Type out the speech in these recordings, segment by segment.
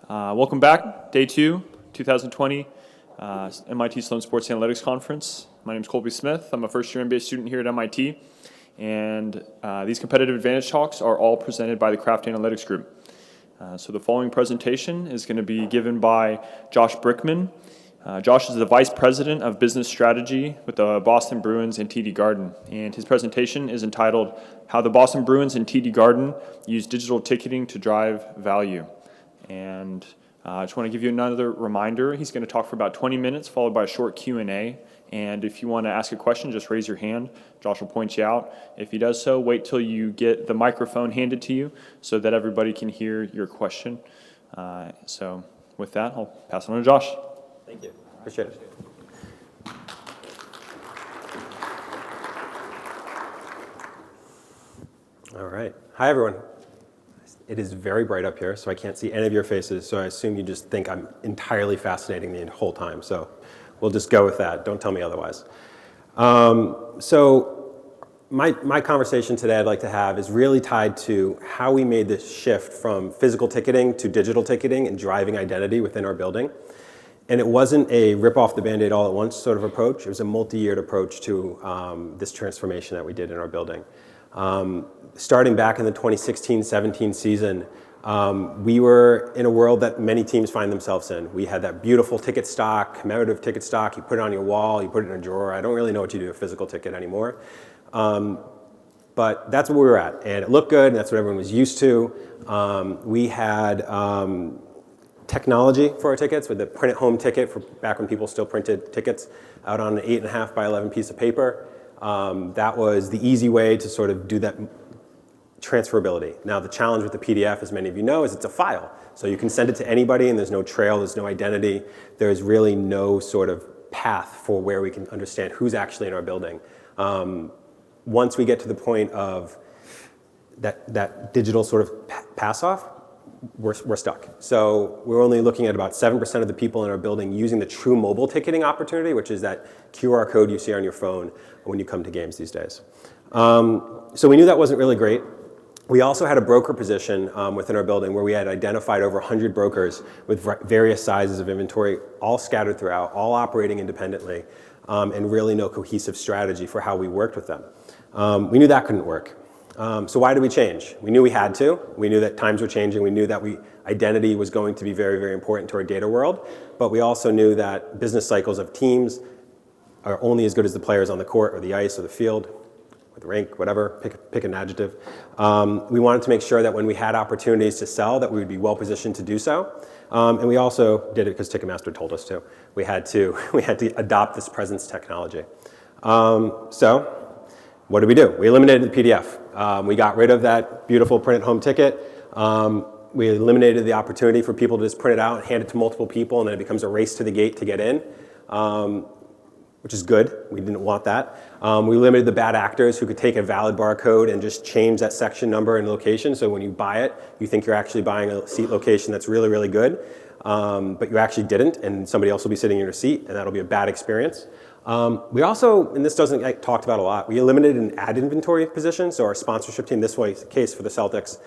Welcome back, day 2, 2020, MIT Sloan Sports Analytics Conference. My name is Colby Smith. I'm a first-year MBA student here at MIT, and these competitive advantage talks are all presented by the Craft Analytics Group. So the following presentation is going to be given by Josh Brickman. Josh is the Vice President of Business Strategy with the Boston Bruins and TD Garden, and his presentation is entitled How the Boston Bruins and TD Garden Use Digital Ticketing to Drive Value. And I just want to give you another reminder. He's going to talk for about 20 minutes, followed by a short Q&A. And if you want to ask a question, just raise your hand. Josh will point you out. If he does so, wait till you get the microphone handed to you so that everybody can hear your question. So with that, I'll pass it on to Josh. Thank you. Appreciate it. All right. Hi, everyone. It is very bright up here, so I can't see any of your faces, so I assume you just think I'm entirely fascinating the whole time. So we'll just go with that. Don't tell me otherwise. So my conversation today I'd like to have is really tied to how we made this shift from physical ticketing to digital ticketing and driving identity within our building. And it wasn't a rip off the Band-Aid all at once sort of approach. It was a multi-yeared approach to this transformation that we did in our building. Starting back in the 2016-17 season, we were in a world that many teams find themselves in. We had that beautiful ticket stock, commemorative ticket stock. You put it on your wall, you put it in a drawer. I don't really know what you do with a physical ticket anymore. But that's where we were at, and it looked good, and that's what everyone was used to. We had technology for our tickets with the print at home ticket for back when people still printed tickets out on an 8.5 by 11 piece of paper. That was the easy way to sort of do that transferability. Now the challenge with the PDF, as many of you know, is it's a file. So you can send it to anybody and there's no trail, there's no identity. There's really no sort of path for where we can understand who's actually in our building. Once we get to the point of that digital sort of pass off, we're stuck. So we're only looking at about 7% of the people in our building using the true mobile ticketing opportunity, which is that QR code you see on your phone when you come to games these days. So we knew that wasn't really great. We also had a broker position within our building where we had identified over 100 brokers with various sizes of inventory, all scattered throughout, all operating independently, and really no cohesive strategy for how we worked with them. We knew that couldn't work. So why did we change? We knew we had to. We knew that times were changing. We knew that identity was going to be very, very important to our data world. But we also knew that business cycles of teams are only as good as the players on the court or the ice or the field or the rink, whatever, pick an adjective. We wanted to make sure that when we had opportunities to sell, that we would be well positioned to do so. And we also did it because Ticketmaster told us to. We had to adopt this presence technology. So what did we do? We eliminated the PDF. We got rid of that beautiful print at home ticket. We eliminated the opportunity for people to just print it out and hand it to multiple people, and then it becomes a race to the gate to get in, which is good. We didn't want that. We limited the bad actors who could take a valid barcode and just change that section number and location. So when you buy it, you think you're actually buying a seat location that's really, really good, but you actually didn't, and somebody else will be sitting in your seat, and that'll be a bad experience. We also, and this doesn't get talked about a lot, we eliminated an ad inventory position. So our sponsorship team, this was the case for the Celtics,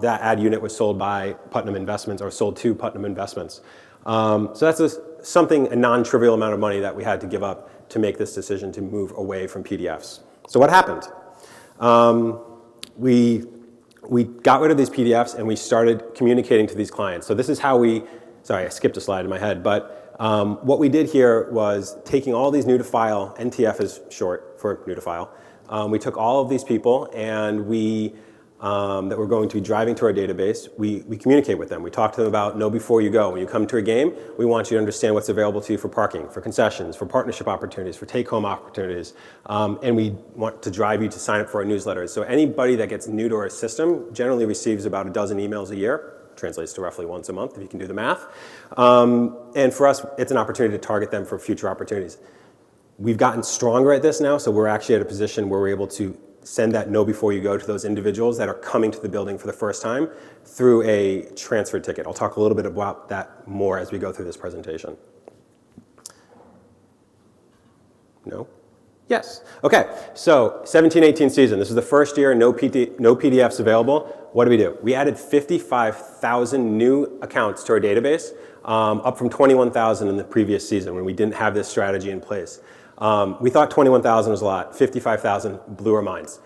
that ad unit was sold by Putnam Investments, or sold to Putnam Investments. So that's a non-trivial amount of money that we had to give up to make this decision to move away from PDFs. So what happened? We got rid of these PDFs and we started communicating to these clients. So this is how sorry, I skipped a slide in my head, but what we did here was taking all these new to file, NTF is short for new to file. We took all of these people and that we're going to be driving to our database. We communicate with them. We talk to them about know before you go. When you come to a game, we want you to understand what's available to you for parking, for concessions, for partnership opportunities, for take-home opportunities. And we want to drive you to sign up for our newsletters. So anybody that gets new to our system generally receives about a dozen emails a year. Translates to roughly once a month, if you can do the math. And for us, it's an opportunity to target them for future opportunities. We've gotten stronger at this now, so we're actually at a position where we're able to send that know before you go to those individuals that are coming to the building for the first time through a transfer ticket. I'll talk a little bit about that more as we go through this presentation. No? Yes. Okay, so 17-18 season. This is the first year, no PDFs available. What do? We added 55,000 new accounts to our database, up from 21,000 in the previous season when we didn't have this strategy in place. We thought 21,000 was a lot. 55,000 blew our minds.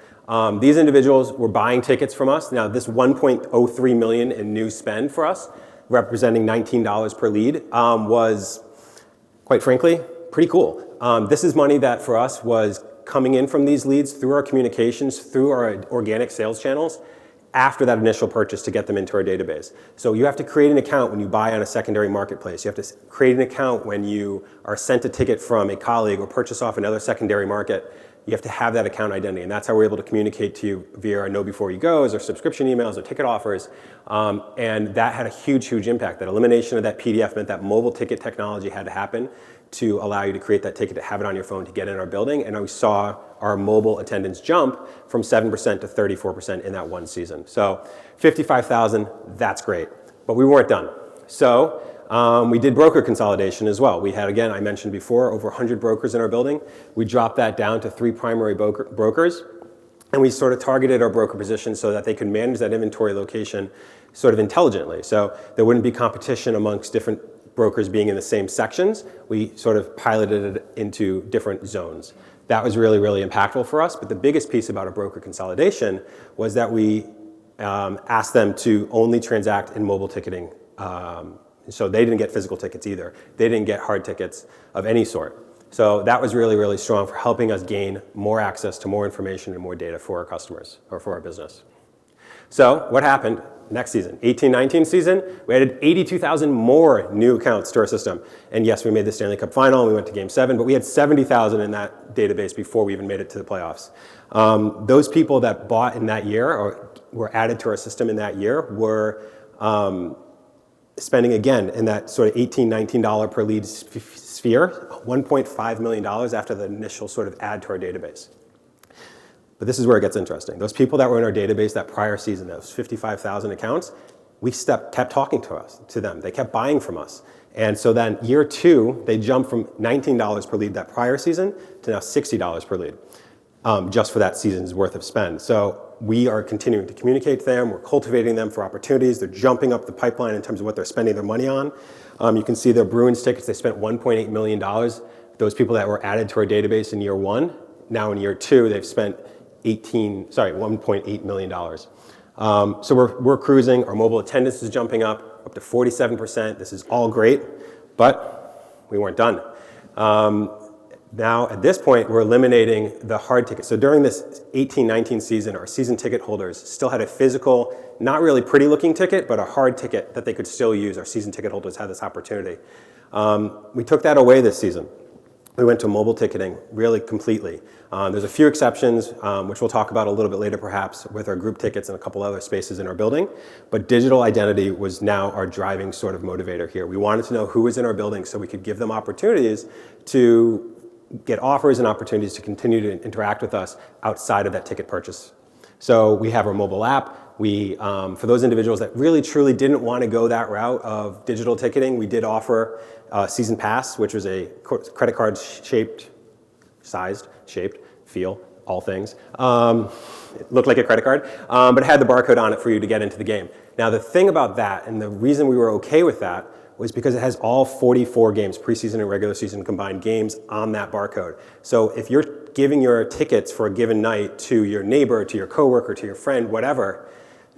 These individuals were buying tickets from us. Now, this 1.03 million in new spend for us, representing $19 per lead, was, quite frankly, pretty cool. This is money that for us was coming in from these leads through our communications, through our organic sales channels, after that initial purchase to get them into our database. So you have to create an account when you buy on a secondary marketplace. You have to create an account when you are sent a ticket from a colleague or purchase off another secondary market. You have to have that account identity, and that's how we're able to communicate to you via our Know Before You Goes or subscription emails or ticket offers. And that had a huge, huge impact. That elimination of that PDF meant that mobile ticket technology had to happen to allow you to create that ticket, to have it on your phone, to get in our building. And we saw our mobile attendance jump from 7% to 34% in that one season. So 55,000, that's great. But we weren't done. So we did broker consolidation as well. We had, again, I mentioned before, over 100 brokers in our building. We dropped that down to 3 primary brokers. And we sort of targeted our broker positions so that they could manage that inventory location sort of intelligently. So there wouldn't be competition amongst different brokers being in the same sections. We sort of piloted it into different zones. That was really, really impactful for us. But the biggest piece about a broker consolidation was that we asked them to only transact in mobile ticketing. So they didn't get physical tickets either. They didn't get hard tickets of any sort. So that was really, really strong for helping us gain more access to more information and more data for our customers or for our business. So what happened next season? 18-19 season, we added 82,000 more new accounts to our system. And yes, we made the Stanley Cup final and we went to Game 7, but we had 70,000 in that database before we even made it to the playoffs. Those people that bought in that year or were added to our system in that year were spending, again, in that sort of $18, $19 per lead sphere, $1.5 million after the initial sort of add to our database. But this is where it gets interesting. Those people that were in our database that prior season, those 55,000 accounts, we kept talking to them. They kept buying from us. And so then year 2, they jumped from $19 per lead that prior season to now $60 per lead, just for that season's worth of spend. So we are continuing to communicate to them. We're cultivating them for opportunities. They're jumping up the pipeline in terms of what they're spending their money on. You can see their Bruins tickets. They spent $1.8 million. Those people that were added to our database in year 1, now in year 2, they've spent $1.8 million. So we're cruising. Our mobile attendance is jumping up to 47%. This is all great, but we weren't done. Now, at this point, we're eliminating the hard ticket. So during this 18-19 season, our season ticket holders still had a physical, not really pretty looking ticket, but a hard ticket that they could still use. Our season ticket holders had this opportunity. We took that away this season. We went to mobile ticketing really completely. There's a few exceptions, which we'll talk about a little bit later perhaps with our group tickets and a couple other spaces in our building. But digital identity was now our driving sort of motivator here. We wanted to know who was in our building so we could give them opportunities to get offers and opportunities to continue to interact with us outside of that ticket purchase. So we have our mobile app. We, for those individuals that really truly didn't want to go that route of digital ticketing, we did offer Season Pass, which was a credit card shaped, feel, all things. It looked like a credit card, but it had the barcode on it for you to get into the game. Now the thing about that, and the reason we were okay with that, was because it has all 44 games, preseason and regular season combined games on that barcode. So if you're giving your tickets for a given night to your neighbor, to your coworker, to your friend, whatever,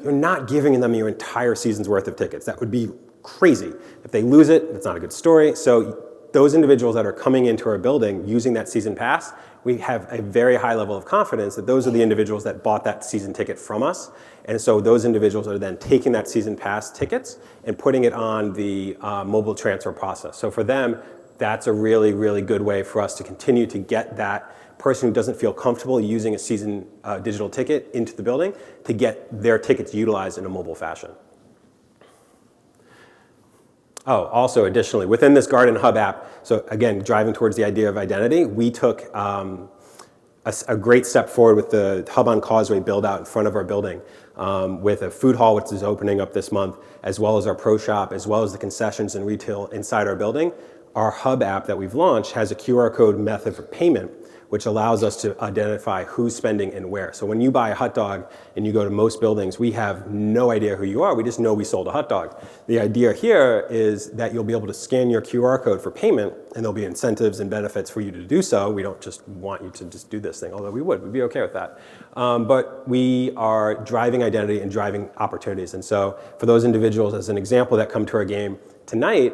you're not giving them your entire season's worth of tickets. That would be crazy. If they lose it, that's not a good story. So those individuals that are coming into our building using that season pass, we have a very high level of confidence that those are the individuals that bought that season ticket from us. And so those individuals are then taking that season pass tickets and putting it on the mobile transfer process. So for them, that's a really, really good way for us to continue to get that person who doesn't feel comfortable using a season digital ticket into the building to get their tickets utilized in a mobile fashion. Oh, also additionally, within this Garden Hub app, so again, driving towards the idea of identity, we took a great step forward with the Hub on Causeway build out in front of our building with a food hall, which is opening up this month, as well as our pro shop, as well as the concessions and retail inside our building. Our Hub app that we've launched has a QR code method for payment, which allows us to identify who's spending and where. So when you buy a hot dog and you go to most buildings, we have no idea who you are. We just know we sold a hot dog. The idea here is that you'll be able to scan your QR code for payment, and there'll be incentives and benefits for you to do so. We don't just want you to just do this thing, although we'd be okay with that. But we are driving identity and driving opportunities. And so for those individuals, as an example, that come to our game tonight,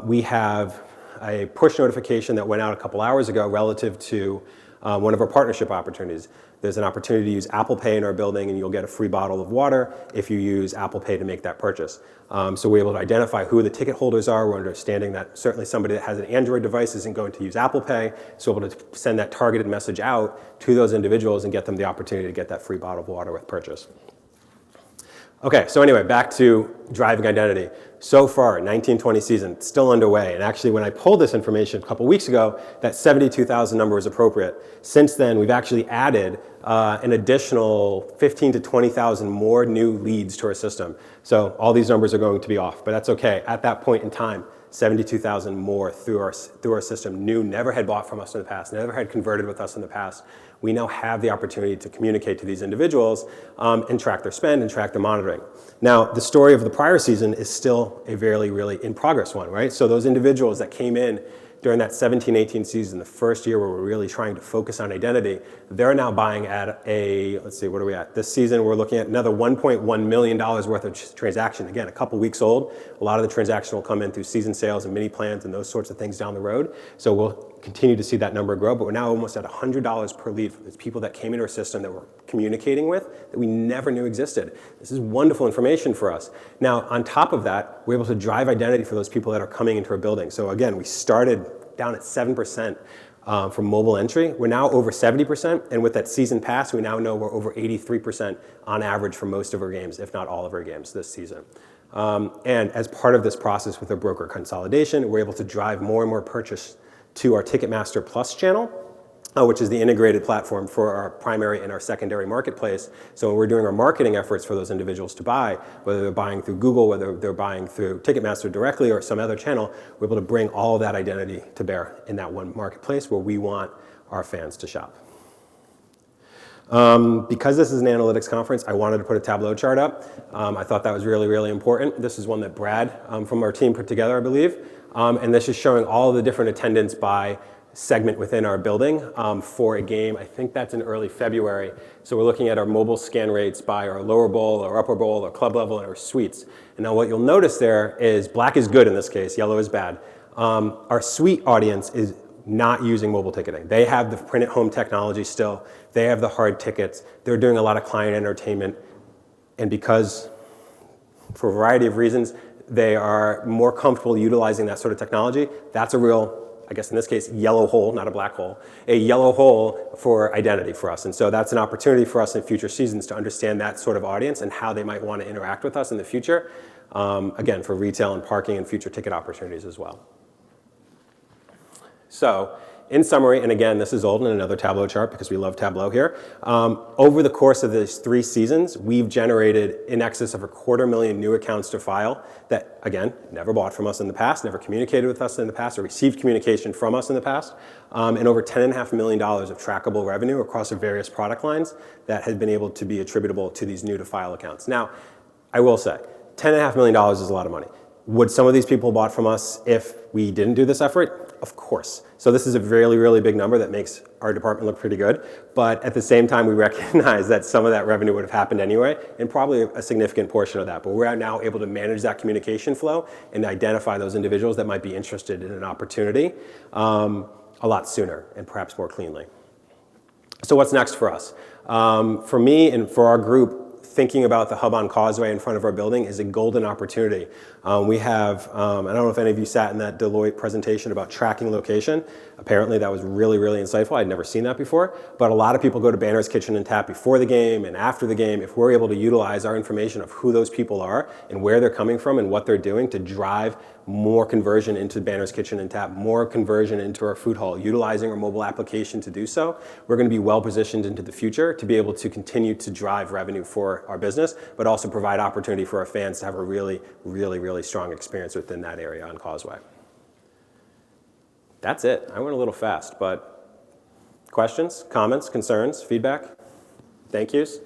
we have a push notification that went out a couple hours ago relative to one of our partnership opportunities. There's an opportunity to use Apple Pay in our building, and you'll get a free bottle of water if you use Apple Pay to make that purchase. So we're able to identify who the ticket holders are. We're understanding that certainly somebody that has an Android device isn't going to use Apple Pay, so we're able to send that targeted message out to those individuals and get them the opportunity to get that free bottle of water with purchase. Okay, so anyway, back to driving identity. So far, 1920 season, still underway. And actually, when I pulled this information a couple weeks ago, that 72,000 number was appropriate. Since then, we've actually added an additional 15 to 20,000 more new leads to our system. So all these numbers are going to be off, but that's okay. At that point in time, 72,000 more through our system, new, never had bought from us in the past, never had converted with us in the past. We now have the opportunity to communicate to these individuals and track their spend and track their monitoring. Now, the story of the prior season is still a really in progress one, right? So those individuals that came in during that 17-18 season, the first year where we're really trying to focus on identity, they're now buying at a, let's see, what are we at? This season, we're looking at another $1.1 million worth of transaction. Again, a couple weeks old. A lot of the transaction will come in through season sales and mini plans and those sorts of things down the road. So we'll continue to see that number grow, but we're now almost at $100 per lead for these people that came into our system that we're communicating with that we never knew existed. This is wonderful information for us. Now, on top of that, we're able to drive identity for those people that are coming into our building. So again, we started down at 7% for mobile entry. We're now over 70%, and with that season pass, we now know we're over 83% on average for most of our games, if not all of our games this season. And as part of this process with our broker consolidation, we're able to drive more and more purchase to our Ticketmaster Plus channel, which is the integrated platform for our primary and our secondary marketplace. So when we're doing our marketing efforts for those individuals to buy, whether they're buying through Google, whether they're buying through Ticketmaster directly or some other channel, we're able to bring all of that identity to bear in that one marketplace where we want our fans to shop. Because this is an analytics conference, I wanted to put a Tableau chart up. I thought that was really important. This is one that Brad from our team put together, I believe. And this is showing all of the different attendance by segment within our building for a game. I think that's in early February. So we're looking at our mobile scan rates by our lower bowl, our upper bowl, our club level, and our suites. And now what you'll notice there is black is good in this case, yellow is bad. Our suite audience is not using mobile ticketing. They have the print at home technology still. They have the hard tickets. They're doing a lot of client entertainment. And because, for a variety of reasons, they are more comfortable utilizing that sort of technology, that's a real, I guess in this case, yellow hole, not a black hole, a yellow hole for identity for us. And so that's an opportunity for us in future seasons to understand that sort of audience and how they might want to interact with us in the future, again, for retail and parking and future ticket opportunities as well. So, in summary, and again, this is old in another Tableau chart because we love Tableau here. Over the course of these 3 seasons, we've generated in excess of 250,000 new accounts to file that, again, never bought from us in the past, never communicated with us in the past, or received communication from us in the past, and over $10.5 million of trackable revenue across our various product lines that has been able to be attributable to these new to file accounts. Now, I will say, $10.5 million is a lot of money. Would some of these people bought from us if we didn't do this effort? Of course. So this is a really big number that makes our department look pretty good. But at the same time, we recognize that some of that revenue would have happened anyway, and probably a significant portion of that. But we're now able to manage that communication flow and identify those individuals that might be interested in an opportunity a lot sooner and perhaps more cleanly. So what's next for us? For me and for our group, thinking about the hub on Causeway in front of our building is a golden opportunity. We have, I don't know if any of you sat in that Deloitte presentation about tracking location. Apparently that was really insightful. I'd never seen that before. But a lot of people go to Banner's Kitchen and Tap before the game and after the game. If we're able to utilize our information of who those people are and where they're coming from and what they're doing to drive more conversion into Banner's Kitchen and Tap, more conversion into our food hall, utilizing our mobile application to do so, we're going to be well positioned into the future to be able to continue to drive revenue for our business, but also provide opportunity for our fans to have a really strong experience within that area on Causeway. That's it. I went a little fast, but Questions, comments, concerns, feedback, thank yous?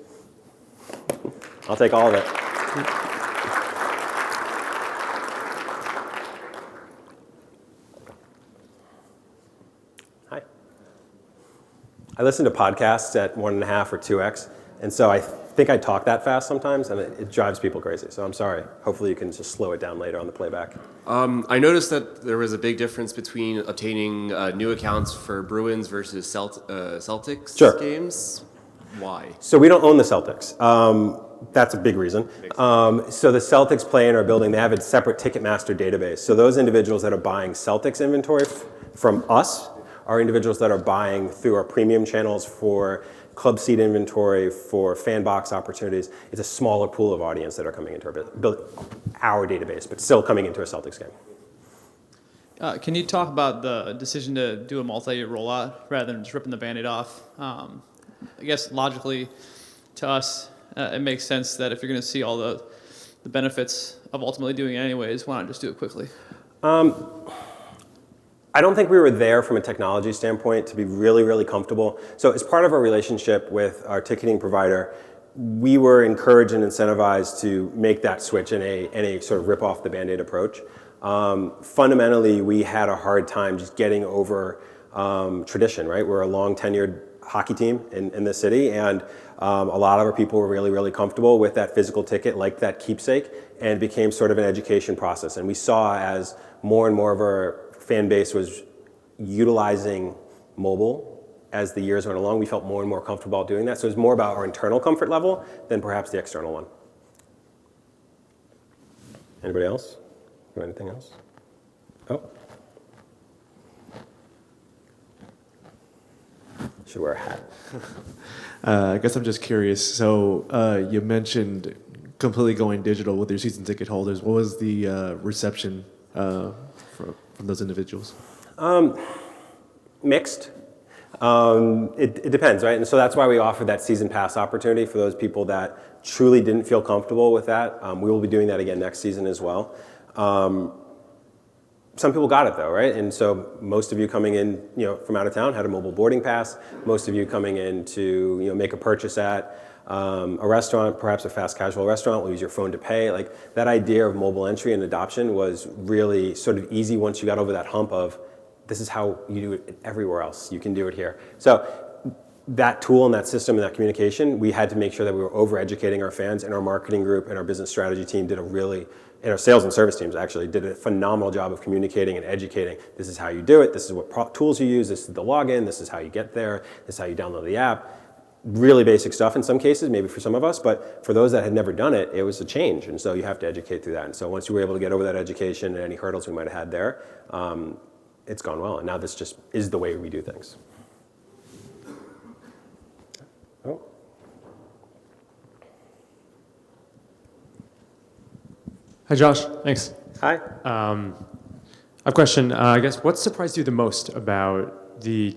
I'll take all of it. Hi. I listen to podcasts at 1.5 or 2x, and so I think I talk that fast sometimes, and it drives people crazy. So I'm sorry. Hopefully you can just slow it down later on the playback. I noticed that there was a big difference between obtaining new accounts for Bruins versus Celtics Sure. games. Why? So we don't own the Celtics. That's a big reason. So the Celtics play in our building. They have a separate Ticketmaster database. So those individuals that are buying Celtics inventory from us are individuals that are buying through our premium channels for club seat inventory, for fan box opportunities. It's a smaller pool of audience that are coming into our database, but still coming into a Celtics game. Can you talk about the decision to do a multi-year rollout rather than just ripping the Band-Aid off? I guess logically, to us, it makes sense that if you're going to see all the benefits of ultimately doing it anyways, why not just do it quickly? I don't think we were there from a technology standpoint to be really, really comfortable. So as part of our relationship with our ticketing provider, we were encouraged and incentivized to make that switch in a sort of rip off the Band-Aid approach. Fundamentally, we had a hard time just getting over tradition, right? We're a long tenured hockey team in the city, and a lot of our people were really, really comfortable with that physical ticket, like that keepsake, and it became sort of an education process. And we saw as more and more of our fan base was utilizing mobile as the years went along, we felt more and more comfortable doing that. So it was more about our internal comfort level than perhaps the external one. Anybody else? Do anything else? Oh. Should wear a hat. I guess I'm just curious. So you mentioned completely going digital with your season ticket holders. What was the reception from those individuals? Mixed. It depends, right? And so that's why we offered that season pass opportunity for those people that truly didn't feel comfortable with that. We will be doing that again next season as well. Some people got it though, right? And so most of you coming in, from out of town had a mobile boarding pass. Most of you coming in to, make a purchase at a restaurant, perhaps a fast casual restaurant, will use your phone to pay. Like that idea of mobile entry and adoption was really sort of easy once you got over that hump of this is how you do it everywhere else. You can do it here. So that tool and that system and that communication, we had to make sure that we were over-educating our fans, and our marketing group and our business strategy team and our sales and service teams actually did a phenomenal job of communicating and educating. This is how you do it. This is what tools you use. This is the login. This is how you get there. This is how you download the app. Really basic stuff in some cases, maybe for some of us, but for those that had never done it, it was a change. And so you have to educate through that. And so once you were able to get over that education and any hurdles we might have had there, it's gone well. And now this just is the way we do things. Oh. Hi, Josh. Thanks. Hi. I have a question. I guess what surprised you the most about the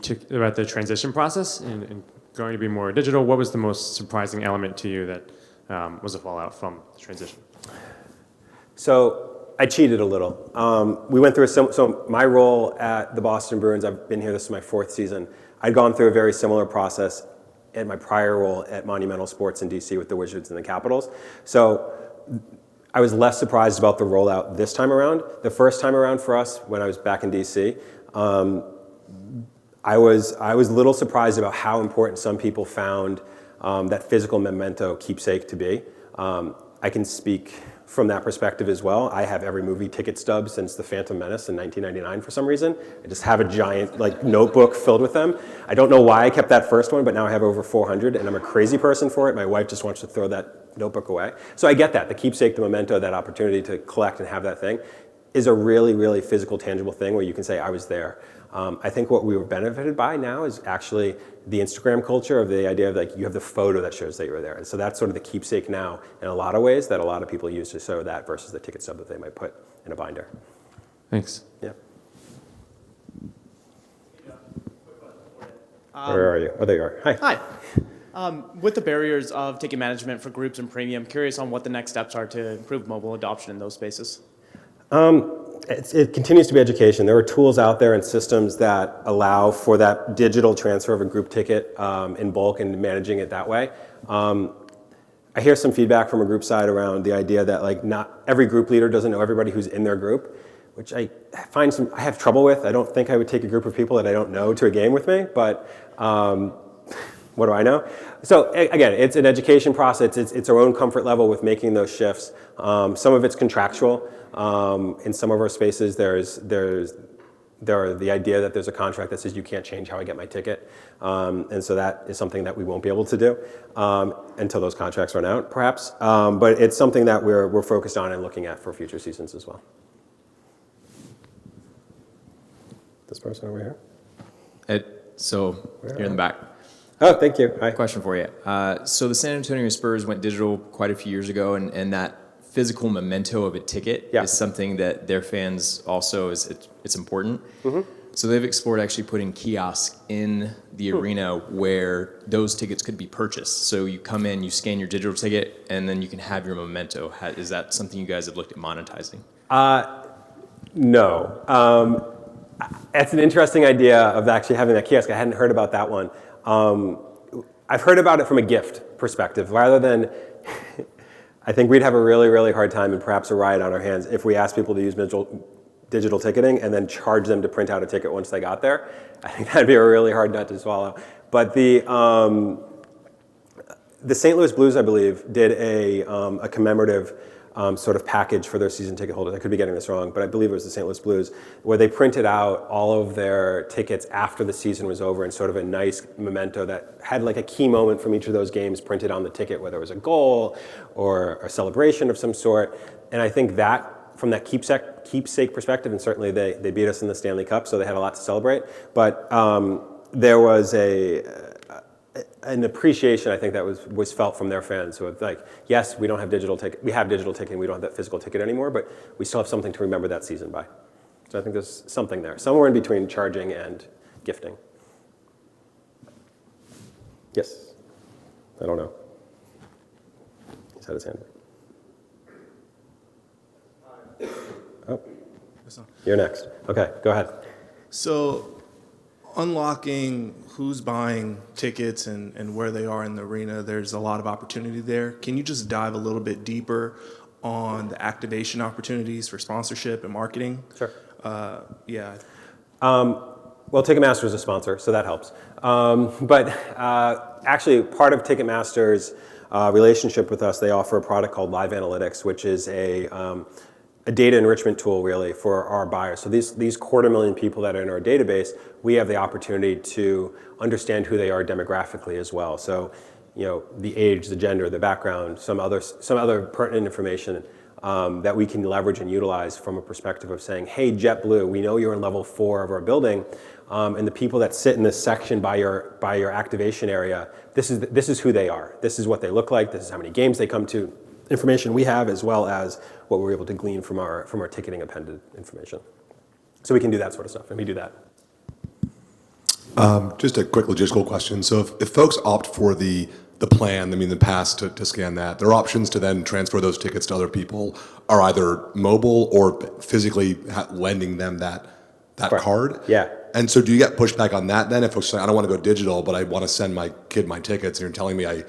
transition process and going to be more digital? What was the most surprising element to you that was a fallout from the transition? So I cheated a little. We went through so my role at the Boston Bruins, I've been here, this is my 4th season. I'd gone through a very similar process at my prior role at Monumental Sports in DC with the Wizards and the Capitals. So I was less surprised about the rollout this time around. The first time around for us, when I was back in DC, I was a little surprised about how important some people found that physical memento keepsake to be. I can speak from that perspective as well. I have every movie ticket stub since The Phantom Menace in 1999 for some reason. I just have a giant notebook filled with them. I don't know why I kept that first one, but now I have over 400, and I'm a crazy person for it. My wife just wants to throw that notebook away. So I get that. The keepsake, the memento, that opportunity to collect and have that thing is a really, really physical, tangible thing where you can say, I was there. I think what we were benefited by now is actually the Instagram culture of the idea of you have the photo that shows that you were there. And so that's sort of the keepsake now in a lot of ways that a lot of people use to show that versus the ticket stub that they might put in a binder. Thanks. Yeah. Where are you? Oh, there you are. Hi. Hi. With the barriers of ticket management for groups and premium, curious on what the next steps are to improve mobile adoption in those spaces. it continues to be education. There are tools out there and systems that allow for that digital transfer of a group ticket in bulk and managing it that way. I hear some feedback from a group side around the idea that like not every group leader doesn't know everybody who's in their group, which I have trouble with. I don't think I would take a group of people that I don't know to a game with me, but what do I know? So again, it's an education process. It's our own comfort level with making those shifts. Some of it's contractual. In some of our spaces, there are the idea that there's a contract that says you can't change how I get my ticket. And so that is something that we won't be able to do until those contracts run out, perhaps. But it's something that we're focused on and looking at for future seasons as well. This person over here. So you're in the back. Oh, thank you. Hi. Question for you. So the San Antonio Spurs went digital quite a few years ago, and that physical memento of a ticket is something that their fans also it's important. Mm-hmm. So they've explored actually putting kiosks in the arena where those tickets could be purchased. So you come in, you scan your digital ticket, and then you can have your memento. Is that something you guys have looked at monetizing? No. That's an interesting idea of actually having that kiosk. I hadn't heard about that one. I've heard about it from a gift perspective, rather than, I think we'd have a really, really hard time and perhaps a riot on our hands if we asked people to use digital ticketing and then charge them to print out a ticket once they got there. I think that'd be a really hard nut to swallow. But the St. Louis Blues, I believe, did a commemorative sort of package for their season ticket holders. I could be getting this wrong, but I believe it was the St. Louis Blues, where they printed out all of their tickets after the season was over in sort of a nice memento that had like a key moment from each of those games printed on the ticket, whether it was a goal or a celebration of some sort. And I think that, from that keepsake perspective, and certainly they beat us in the Stanley Cup, so they had a lot to celebrate, but there was an appreciation, I think, that was felt from their fans. So it's like, yes, we don't have digital ticket. We have digital ticketing. We don't have that physical ticket anymore, but we still have something to remember that season by. So I think there's something there, somewhere in between charging and gifting. Yes. I don't know. He's had his hand up. Oh, you're next. Okay, go ahead. So, unlocking who's buying tickets and where they are in the arena, there's a lot of opportunity there. Can you just dive a little bit deeper on the activation opportunities for sponsorship and marketing? Sure. Yeah. Well, Ticketmaster is a sponsor, so that helps. But actually, part of Ticketmaster's relationship with us, they offer a product called Live Analytics, which is a data enrichment tool, really, for our buyers. So these 250,000 people that are in our database, we have the opportunity to understand who they are demographically as well. So, the age, the gender, the background, some other pertinent information that we can leverage and utilize from a perspective of saying, hey, JetBlue, we know you're in level 4 of our building, and the people that sit in this section by your activation area, this is who they are. This is what they look like. This is how many games they come to. Information we have, as well as what we're able to glean from our ticketing appended information. So we can do that sort of stuff, and we do that. Just a quick logistical question. So if folks opt for the plan, the pass to scan that, their options to then transfer those tickets to other people are either mobile or physically lending them that card? Yeah. And so do you get pushback on that then? If folks say, I don't want to go digital, but I want to send my kid my tickets, and you're telling me I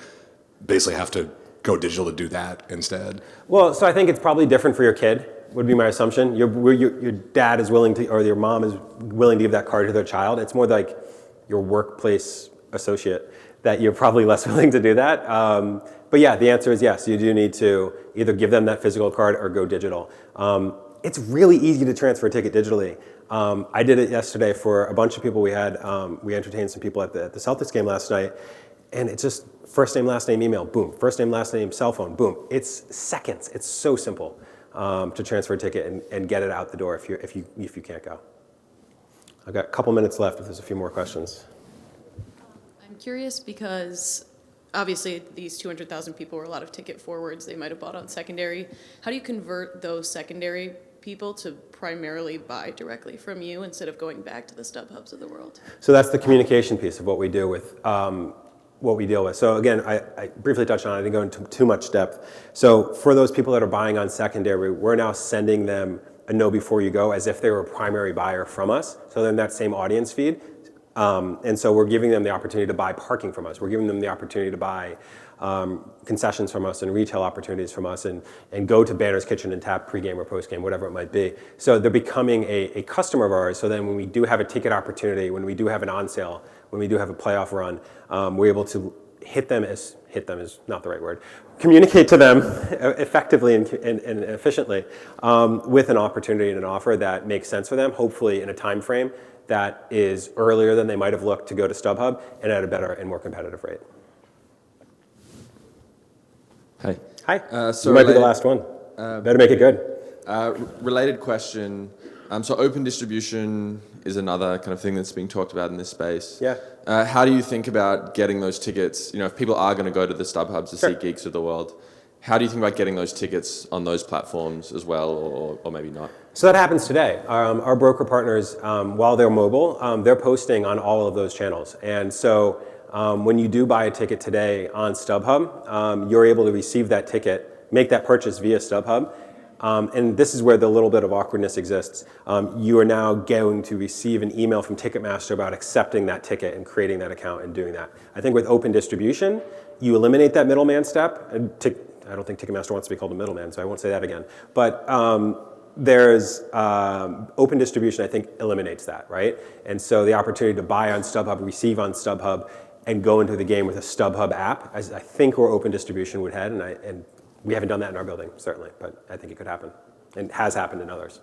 basically have to go digital to do that instead? Well, so I think it's probably different for your kid, would be my assumption. Your dad is willing to, or your mom is willing to give that card to their child. It's more like your workplace associate that you're probably less willing to do that. But yeah, the answer is yes. You do need to either give them that physical card or go digital. It's really easy to transfer a ticket digitally. I did it yesterday for a bunch of people we had. We entertained some people at the Celtics game last night, and it's just first name, last name, email, boom. First name, last name, cell phone, boom. It's seconds. It's so simple to transfer a ticket and get it out the door if you can't go. I've got a couple minutes left if there's a few more questions. I'm curious because obviously these 200,000 people were a lot of ticket forwards they might have bought on secondary. How do you convert those secondary people to primarily buy directly from you instead of going back to the StubHubs of the world? So that's the communication piece of what we do with what we deal with. So again, I briefly touched on it. I didn't go into too much depth. So for those people that are buying on secondary, we're now sending them a know before you go as if they were a primary buyer from us. So they're in that same audience feed. And so we're giving them the opportunity to buy parking from us. We're giving them the opportunity to buy concessions from us and retail opportunities from us and go to Banner's Kitchen and tap pregame or postgame, whatever it might be. So they're becoming a customer of ours. So then when we do have a ticket opportunity, when we do have an on sale, when we do have a playoff run, we're able to hit them is not the right word, communicate to them effectively and efficiently with an opportunity and an offer that makes sense for them, hopefully in a time frame that is earlier than they might have looked to go to StubHub and at a better and more competitive rate. Hi. Hi. So you might be the last one. Better make it good. Related question. So open distribution is another kind of thing that's being talked about in this space. Yeah. How do you think about getting those tickets? You know, if people are going to go to the StubHubs, the Sure. SeatGeeks of the world, how do you think about getting those tickets on those platforms as well, or maybe not? So that happens today. Our broker partners, while they're mobile, they're posting on all of those channels. And so when you do buy a ticket today on StubHub, you're able to receive that ticket, make that purchase via StubHub. And this is where the little bit of awkwardness exists. You are now going to receive an email from Ticketmaster about accepting that ticket and creating that account and doing that. I think with open distribution, you eliminate that middleman step. I don't think Ticketmaster wants to be called a middleman, so I won't say that again. But there's open distribution, I think, eliminates that, right? And so the opportunity to buy on StubHub, receive on StubHub, and go into the game with a StubHub app, as I think where open distribution would head, and we haven't done that in our building, certainly, but I think it could happen, and has happened in others.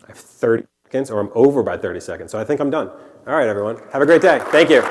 I have 30 seconds, or I'm over by 30 seconds, so I think I'm done. All right, everyone, have a great day. Thank you.